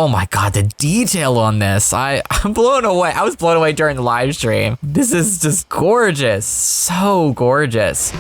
Oh my God, the detail on this. I'm blown away. I was blown away during the live stream. This is just gorgeous. So gorgeous.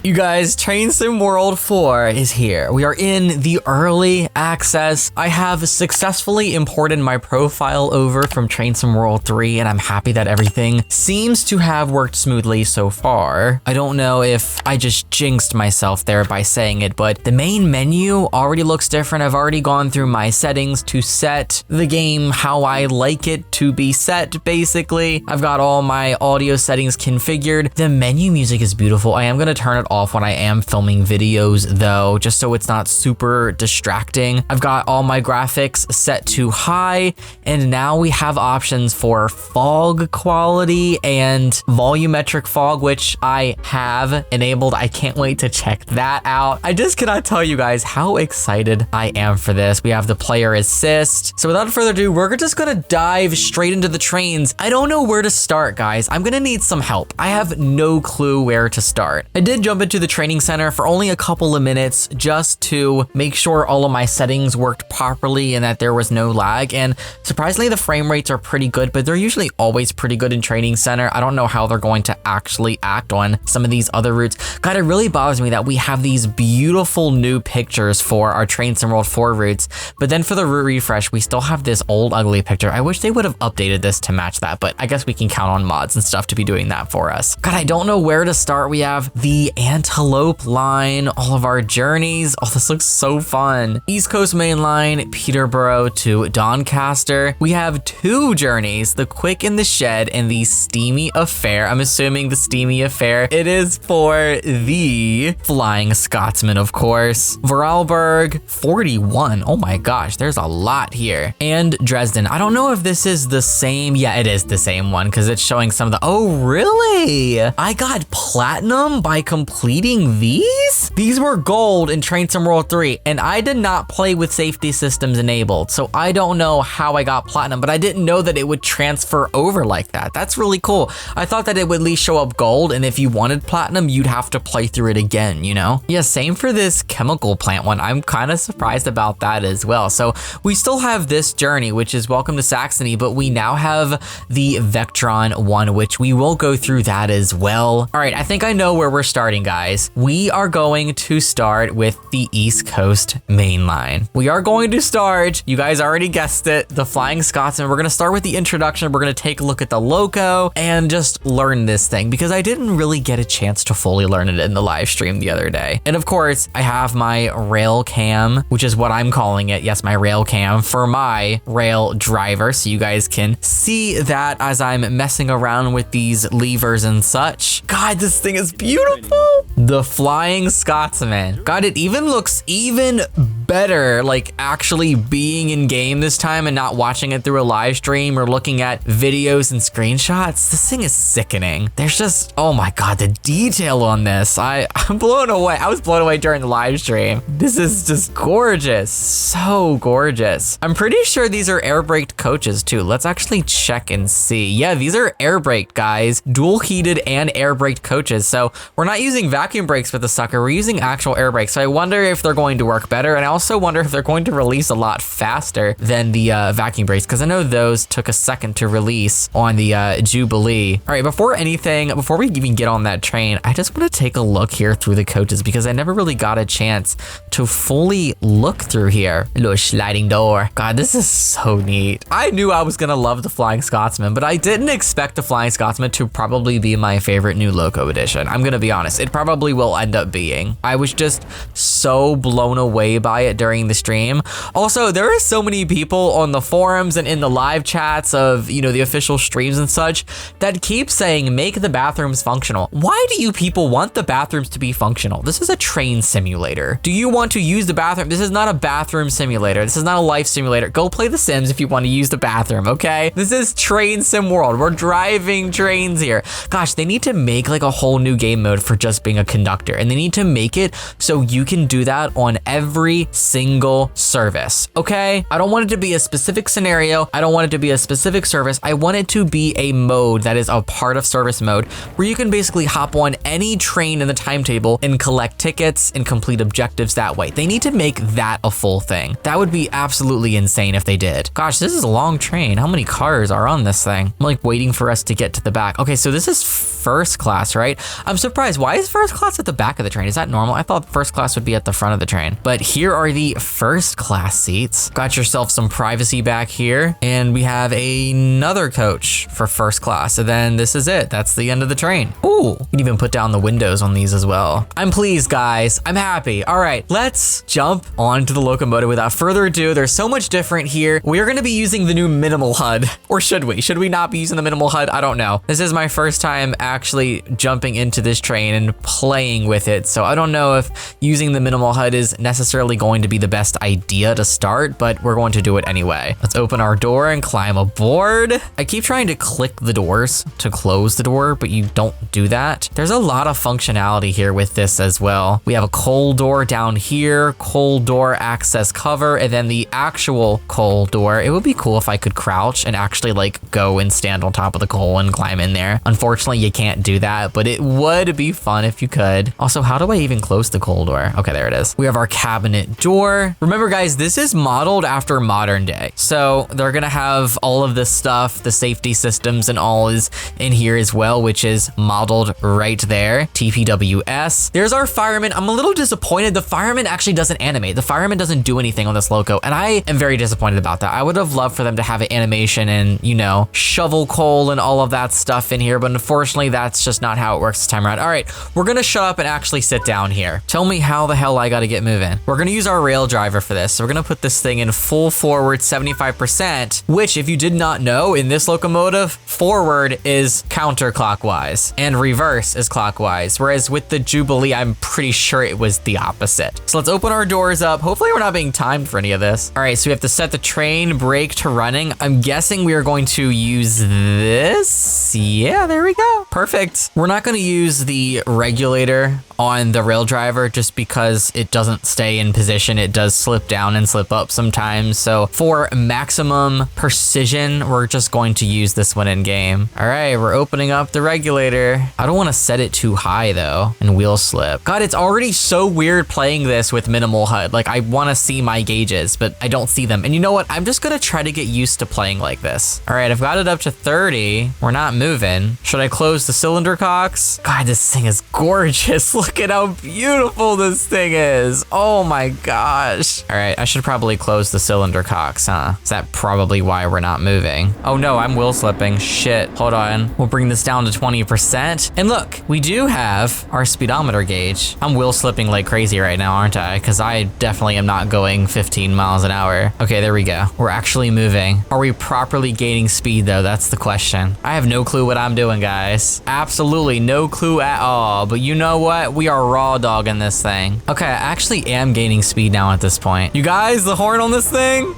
You guys, Train Sim World 4 is here. We are in the early access. I have successfully imported my profile over from Train Sim World 3, and I'm happy that everything seems to have worked smoothly so far. I don't know if I just jinxed myself there by saying it, but the main menu already looks different. I've already gone through my settings to set the game how I like it to be set, basically. I've got all my audio settings configured. The menu music is beautiful. I am going to turn it off when I am filming videos though, just so it's not super distracting. I've got all my graphics set to high, and now we have options for fog quality and volumetric fog, which I have enabled. I can't wait to check that out. I just cannot tell you guys how excited I am for this. We have the player assist. So without further ado, we're just gonna dive straight into the trains. I don't know where to start, guys. I'm gonna need some help. I have no clue where to start. I did jump into the training center for only a couple of minutes just to make sure all of my settings worked properly and that there was no lag. And surprisingly, the frame rates are pretty good, but they're usually always pretty good in training center. I don't know how they're going to actually act on some of these other routes. God, it really bothers me that we have these beautiful new pictures for our Train Sim World 4 routes, but then for the route refresh, we still have this old ugly picture. I wish they would have updated this to match that, but I guess we can count on mods and stuff to be doing that for us. God, I don't know where to start. We have the Antelope line, all of our journeys. Oh, this looks so fun. East Coast Main Line, Peterborough to Doncaster. We have two journeys, the Quick in the Shed and the Steamy Affair. I'm assuming the Steamy Affair, it is for the Flying Scotsman, of course. Vorarlberg, 41. Oh my gosh, there's a lot here. And Dresden. I don't know if this is the same. Yeah, it is the same one because it's showing some of the, oh really? I got platinum by completing these? These were gold in Train Sim World 3, and I did not play with safety systems enabled, so I don't know how I got platinum, but I didn't know that it would transfer over like that. That's really cool. I thought that it would at least show up gold, and if you wanted platinum, you'd have to play through it again, you know? Yeah, same for this chemical plant one. I'm kind of surprised about that as well. So we still have this journey, which is Welcome to Saxony, but we now have the Vectron one, which we will go through that as well. All right, I think I know where we're starting, guys. We are going to start with the East Coast Main Line. We are going to start, you guys already guessed it, the Flying Scotsman. We're going to start with the introduction. We're going to take a look at the loco and just learn this thing because I didn't really get a chance to fully learn it in the live stream the other day. And of course, I have my rail cam, which is what I'm calling it. Yes, my rail cam for my rail driver. So you guys can see that as I'm messing around with these levers and such. God, this thing is beautiful. The Flying Scotsman. God, it even looks even better, like actually being in game this time and not watching it through a live stream or looking at videos and screenshots. This thing is sickening. There's just, oh my God, the detail on this. I'm blown away. I was blown away during the live stream. This is just gorgeous. So gorgeous. I'm pretty sure these are air braked coaches too. Let's actually check and see. Yeah, these are air braked, guys. Dual heated and air braked coaches. So we're not using vacuum brakes with the sucker. We're using actual air brakes. So I wonder if they're going to work better. And I also wonder if they're going to release a lot faster than the vacuum brakes, because I know those took a second to release on the Jubilee. All right, before we even get on that train, I just want to take a look here through the coaches because I never really got a chance to fully look through here. A little sliding door. God, this is so neat. I knew I was gonna love the Flying Scotsman, but I didn't expect the Flying Scotsman to probably be my favorite new loco edition. I'm gonna be honest, it probably will end up being. I was just so blown away by it during the stream. Also, there are so many people on the forums and in the live chats of, you know, the official streams and such that keep saying, make the bathrooms functional. Why do you people want the bathrooms to be functional? This is a train simulator. Do you want to use the bathroom? This is not a bathroom simulator. This is not a life simulator. Go play The Sims if you want to use the bathroom, okay? This is Train Sim World. We're driving trains here. Gosh, they need to make like a whole new game mode for just being a conductor, and they need to make it so you can do that on every single service, okay? I don't want it to be a specific scenario. I don't want it to be a specific service. I want it to be a mode that is a part of service mode where you can basically hop on any train in the timetable and collect tickets and complete objectives that way. They need to make that a full thing. That would be absolutely insane if they did. Gosh, this is a long train. How many cars are on this thing? I'm like waiting for us to get to the back. Okay, so this is first class, right? I'm surprised. Why is first class at the back of the train? Is that normal? I thought first class would be at the front of the train. But here are the first class seats. Got yourself some privacy back here. And we have another coach for first class. And then this is it. That's the end of the train. Ooh, you can even put down the windows on these as well. I'm pleased, guys. I'm happy. All right, let's jump onto the locomotive without further ado. There's so much different here. We are going to be using the new minimal HUD. Or should we? Should we not be using the minimal HUD? I don't know. This is my first time actually jumping into this train and playing with it. So I don't know if using the minimal HUD is necessarily going to be the best idea to start, but we're going to do it anyway. Let's open our door and climb aboard. I keep trying to click the doors to close the door, but you don't do that. There's a lot of functionality here with this as well. We have a coal door down here, coal door access cover, and then the actual coal door. It would be cool if I could crouch and actually like go and stand on top of the coal and climb in there. Unfortunately, you can't do that, but it would be fun if you could. Also, how do I even close the coal door? Okay, there it is. We have our cabinet door. Remember guys, this is modeled after modern day. So they're gonna have all of this stuff, the safety systems and all is in here as well, which is modeled right there. TPWS. There's our fireman. I'm a little disappointed. The fireman actually doesn't animate. The fireman doesn't do anything on this loco, and I am very disappointed about that. I would have loved for them to have an animation and, you know, shovel coal and all of that stuff in here, but unfortunately that's just not how it works this time around. All right, we're gonna shut up and actually sit down here. Tell me how the hell I gotta get moving. We're gonna use our rail driver for this. So we're gonna put this thing in full forward 75%, which if you did not know, in this locomotive, forward is counterclockwise and reverse is clockwise. Whereas with the Jubilee, I'm pretty sure it was the opposite. So let's open our doors up. Hopefully we're not being timed for any of this. All right, so we have to set the train brake to running. I'm guessing we are going to use this. Yeah, there we go. Perfect. We're not gonna use the regulator on the rail driver just because it doesn't stay in position. It does slip down and slip up sometimes. So for maximum precision, we're just going to use this one in game. All right, we're opening up the regulator. I don't want to set it too high though and wheel slip. God, it's already so weird playing this with minimal HUD. Like I want to see my gauges, but I don't see them. And you know what? I'm just gonna try to get used to playing like this. All right, I've got it up to 30. We're not moving. Should I close the cylinder cocks? God, this thing is gorgeous. Look at how beautiful this thing is. Oh my gosh. All right, I should probably close the cylinder cocks, huh? Is that probably why we're not moving? Oh no, I'm wheel slipping. Shit, hold on. We'll bring this down to 20%. And look, we do have our speedometer gauge. I'm wheel slipping like crazy right now, aren't I? Because I definitely am not going 15 miles an hour. Okay, there we go. We're actually moving. Are we properly gaining speed though? That's the question. I have no clue what I'm doing, guys. Absolutely no clue at all. But you know what? We are raw dogging this thing. Okay, I actually am gaining speed now at this point. You guys, the horn on this thing?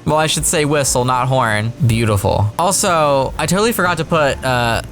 Well, I should say whistle, not horn. Beautiful. Also, I totally forgot to put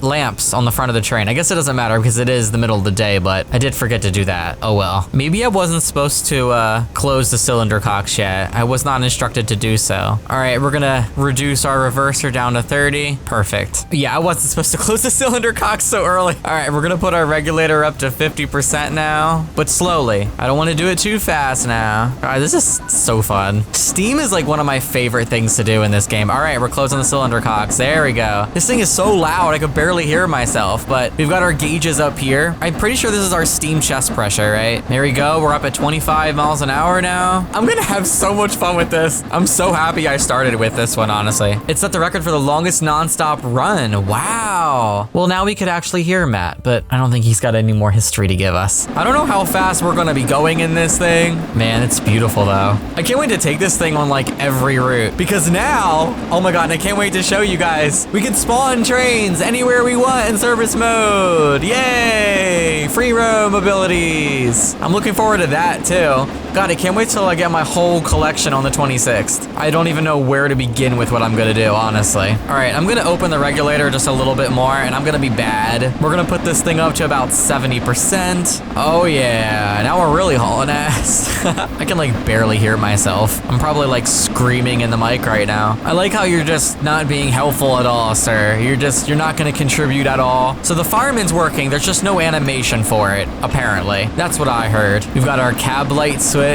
lamps on the front of the train. I guess it doesn't matter because it is the middle of the day, but I did forget to do that. Oh well. Maybe I wasn't supposed to close the cylinder cocks yet. I was not instructed to do so. All right, we're gonna reduce our reverser down to 30. Perfect. Yeah, I wasn't supposed to close the cylinder cocks so early. All right, we're gonna put our regulator up to 50% now, but slowly. I don't want to do it too fast now. All right, this is so fun. Steam is like one of my favorite things to do in this game. All right, we're closing the cylinder cocks. There we go. This thing is so loud, I could barely hear myself, but we've got our gauges up here. I'm pretty sure this is our steam chest pressure, right? There we go. We're up at 25 miles an hour now. I'm gonna have so much fun with this. I'm so happy I started with this one, honestly. It set the record for the longest nonstop run. Wow. Well, now we could actually hear Matt, but I don't think he's got any more history to give us. I don't know how fast we're gonna be going in this thing. Man, it's beautiful though. I can't wait to take this thing on like every route. route. Because now, oh my god, and I can't wait to show you guys. We can spawn trains anywhere we want in service mode. Yay! Free roam abilities. I'm looking forward to that too. God, I can't wait till I get my whole collection on the 26th. I don't even know where to begin with what I'm gonna do, honestly. All right, I'm gonna open the regulator just a little bit more, and I'm gonna be bad. We're gonna put this thing up to about 70%. Oh yeah, now we're really hauling ass. I can like barely hear myself. I'm probably like screaming in the mic right now. I like how you're just not being helpful at all, sir. You're not gonna contribute at all. So the fireman's working, there's just no animation for it, apparently. That's what I heard. We've got our cab light switch.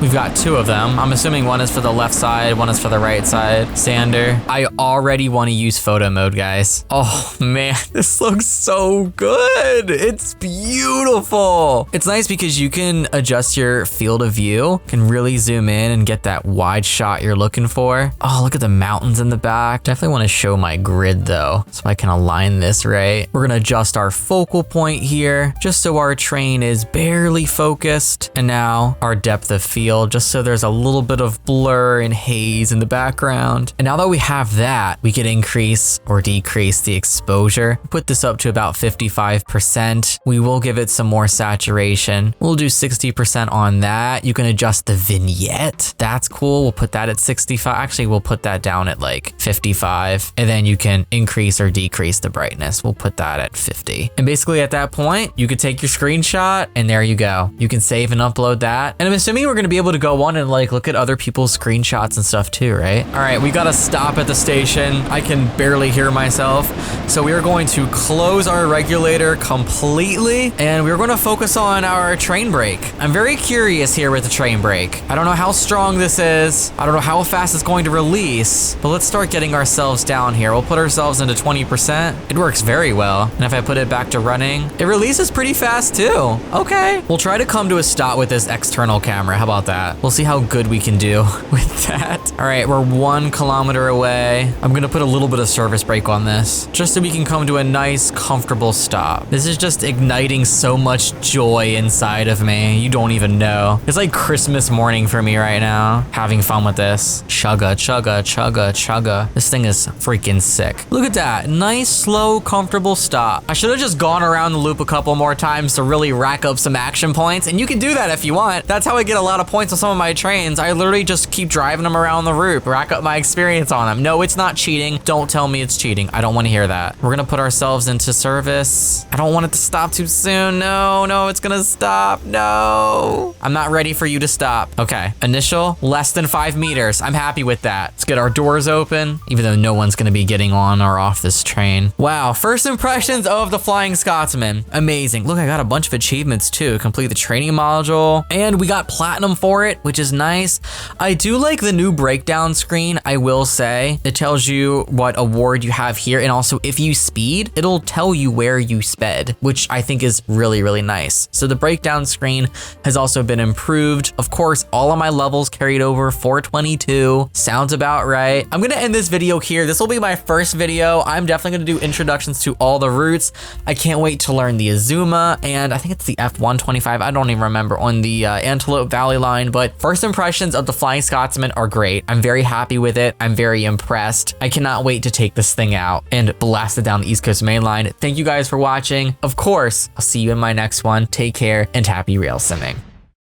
We've got 2 of them. I'm assuming one is for the left side, one is for the right side. Sander. I already want to use photo mode, guys. Oh man, this looks so good. It's beautiful. It's nice because you can adjust your field of view, can really zoom in and get that wide shot you're looking for. Oh, look at the mountains in the back. Definitely want to show my grid though, so I can align this right. We're gonna adjust our focal point here, just so our train is barely focused. And now our depth of field, just so there's a little bit of blur and haze in the background. And now that we have that, we can increase or decrease the exposure. Put this up to about 55%. We will give it some more saturation. We'll do 60% on that. You can adjust the vignette. That's cool. We'll put that at 65. Actually, we'll put that down at like 55. And then you can increase or decrease the brightness. We'll put that at 50. And basically at that point, you could take your screenshot and there you go. You can save and upload that. And I'm assuming we're gonna be able to go on and like look at other people's screenshots and stuff too, right? All right, we gotta stop at the station. I can barely hear myself. So we are going to close our regulator completely and we're gonna focus on our train brake. I'm very curious here with the train brake. I don't know how strong this is. I don't know how fast it's going to release, but let's start getting ourselves down here. We'll put ourselves into 20%. It works very well. And if I put it back to running, it releases pretty fast too. Okay. We'll try to come to a stop with this external camera. How about that? We'll see how good we can do with that. All right, we're 1 kilometer away. I'm gonna put a little bit of service brake on this just so we can come to a nice, comfortable stop. This is just igniting so much joy inside of me. You don't even know. It's like Christmas morning for me right now, having fun with this. Chugga, chugga, chugga, chugga. This thing is freaking sick. Look at that. Nice, slow, comfortable stop. I should have just gone around the loop a couple more times to really rack up some action points, and you can do that if you want. That's how I get a lot of points on some of my trains. I literally just keep driving them around the route, rack up my experience on them. No, it's not cheating. Don't tell me it's cheating. I don't want to hear that. We're gonna put ourselves into service. I don't want it to stop too soon. No, it's gonna stop. No. I'm not ready for you to stop. Okay, initial, less than 5 meters. I'm happy with that. Let's get our doors open, even though no one's gonna be getting on or off this train. Wow, first impressions of the Flying Scotsman. Amazing. Look, I got a bunch of achievements too. Complete the training module, and we got platinum for it, which is nice. I do like the new breakdown screen, I will say. It tells you what award you have here, and also if you speed, it'll tell you where you sped, which I think is really, really nice. So the breakdown screen has also been improved. Of course, all of my levels carried over 422. Sounds about right. I'm gonna end this video here. This will be my first video. I'm definitely gonna do introductions to all the routes. I can't wait to learn the Azuma, and I think it's the F125. I don't even remember, on the Antelope Valley line, but first impressions of the Flying Scotsman are great. I'm very happy with it. I'm very impressed. I cannot wait to take this thing out and blast it down the East Coast main line. Thank you guys for watching. Of course, I'll see you in my next one. Take care and happy rail simming.